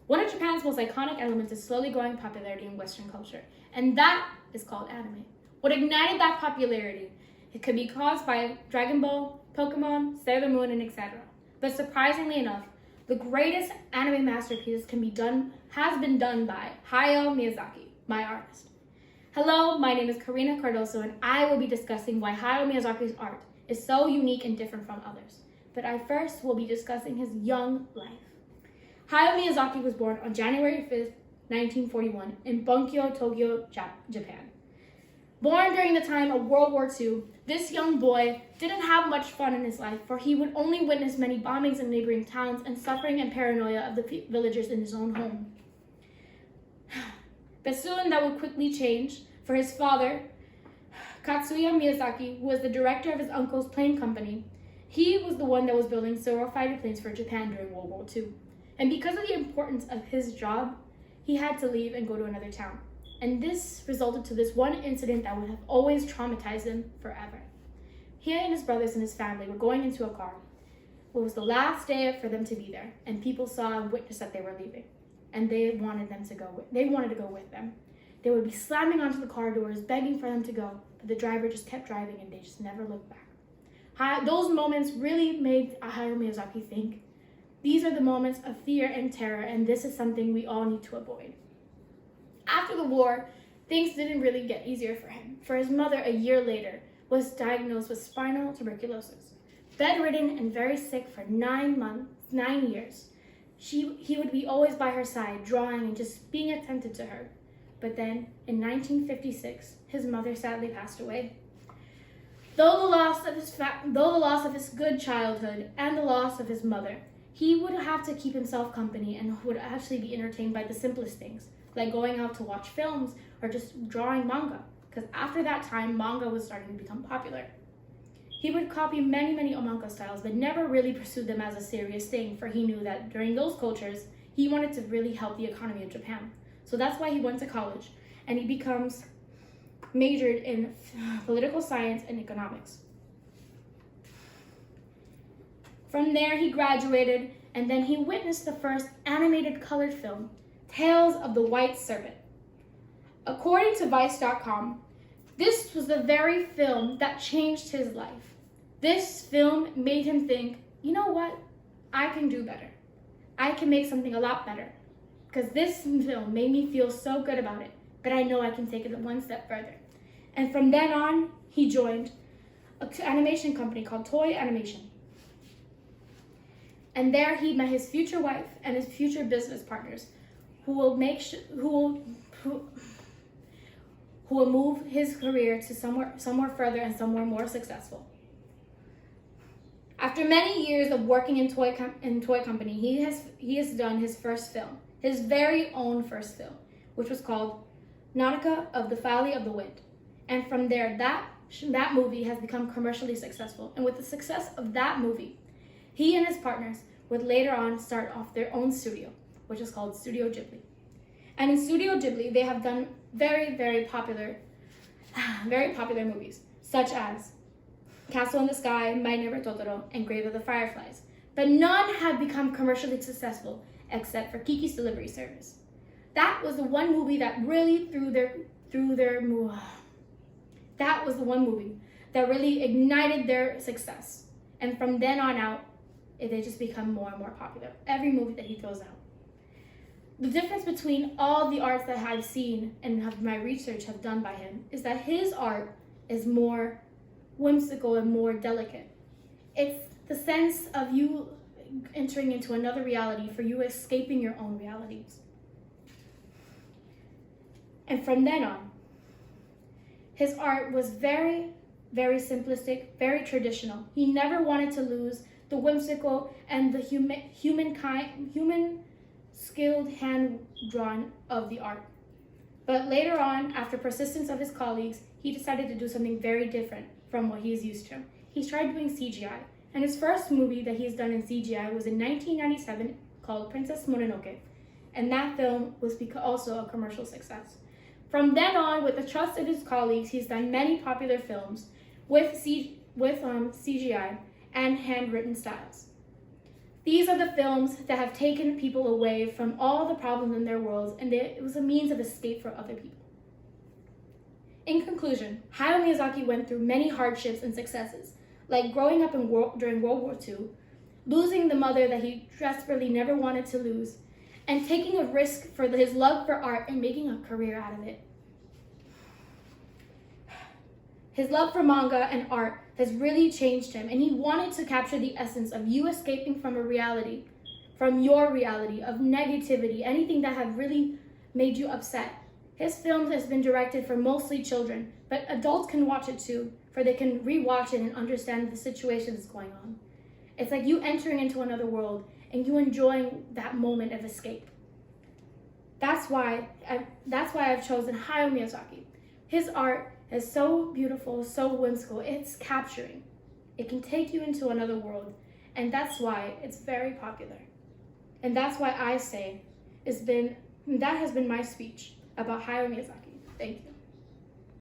One of Japan's most iconic elements is slowly growing popularity in Western culture, and that is called anime. What ignited that popularity? It could be caused by Dragon Ball, Pokemon, Sailor Moon, and etc. But surprisingly enough, the greatest anime masterpiece has been done by Hayao Miyazaki, my artist. Hello, my name is Karyna Cardoso, and I will be discussing why Hayao Miyazaki's art is so unique and different from others. But I first will be discussing his young life. Hayao Miyazaki was born on January 5th, 1941 in Bunkyo, Tokyo, Japan. Born during the time of World War II, this young boy didn't have much fun in his life, for he would only witness many bombings in neighboring towns and suffering and paranoia of the villagers in his own home. But soon that would quickly change, for his father, Katsuya Miyazaki, who was the director of his uncle's plane company, he was the one that was building Zero fighter planes for Japan during World War II. And because of the importance of his job, he had to leave and go to another town. And this resulted to this one incident that would have always traumatized him forever. He and his brothers and his family were going into a car. It was the last day for them to be there, and people saw and witnessed that they were leaving. And they wanted to go with them. They would be slamming onto the car doors, begging for them to go, but the driver just kept driving and they just never looked back. Those moments really made Hayao Miyazaki think, these are the moments of fear and terror, and this is something we all need to avoid. After the war, things didn't really get easier for him, for his mother, a year later, was diagnosed with spinal tuberculosis. Bedridden and very sick for 9 years, he would be always by her side, drawing and just being attentive to her. But then, in 1956, his mother sadly passed away. Though the loss of his good childhood and the loss of his mother, he would have to keep himself company and would actually be entertained by the simplest things, like going out to watch films or just drawing manga, because after that time, manga was starting to become popular. He would copy many manga styles, but never really pursued them as a serious thing, for he knew that during those cultures, he wanted to really help the economy of Japan. So that's why he went to college, and he majored in political science and economics. From there, he graduated, and then he witnessed the first animated colored film, Tales of the White Serpent. According to Vice.com, this was the very film that changed his life. This film made him think, you know what? I can do better. I can make something a lot better. Because this film made me feel so good about it, but I know I can take it one step further. And from then on, he joined an animation company called Toei Animation. And there he met his future wife and his future business partners, who will move his career to somewhere further and somewhere more successful. After many years of working in toy company, he has done his first film, his very own first film, which was called Nautica of the Valley of the Wind. And from there, that movie has become commercially successful. And with the success of that movie, he and his partners would later on start off their own studio, which is called Studio Ghibli. And in Studio Ghibli, they have done very popular movies, such as Castle in the Sky, My Neighbor Totoro, and Grave of the Fireflies. But none have become commercially successful except for Kiki's Delivery Service. That was the one movie that really that was the one movie that really ignited their success. And from then on out, they just become more and more popular. Every movie that he throws out. The difference between all the arts that I've seen and my research have done by him is that his art is more whimsical and more delicate. It's the sense of you entering into another reality, for you escaping your own realities. And from then on, his art was very simplistic, very traditional. He never wanted to lose the whimsical and the human skilled hand drawn of the art. But later on, after persistence of his colleagues, he decided to do something very different from what he is used to. He started doing CGI, and his first movie that he's done in CGI was in 1997 called Princess Mononoke, and that film was also a commercial success. From then on, with the trust of his colleagues, he's done many popular films with CGI and handwritten styles. These are the films that have taken people away from all the problems in their worlds, and it was a means of escape for other people. In conclusion, Hayao Miyazaki went through many hardships and successes, like growing up during World War II, losing the mother that he desperately never wanted to lose, and taking a risk for his love for art and making a career out of it. His love for manga and art has really changed him, and he wanted to capture the essence of you escaping from a reality, from your reality of negativity, anything that had really made you upset. His films has been directed for mostly children, but adults can watch it too, for they can rewatch it and understand the situation that's going on. It's like you entering into another world and you enjoying that moment of escape. That's why I've chosen Hayao Miyazaki. His art is so beautiful, so whimsical. It's capturing. It can take you into another world, and that's why it's very popular. And that's why I say that has been my speech about Hayao Miyazaki. Thank you.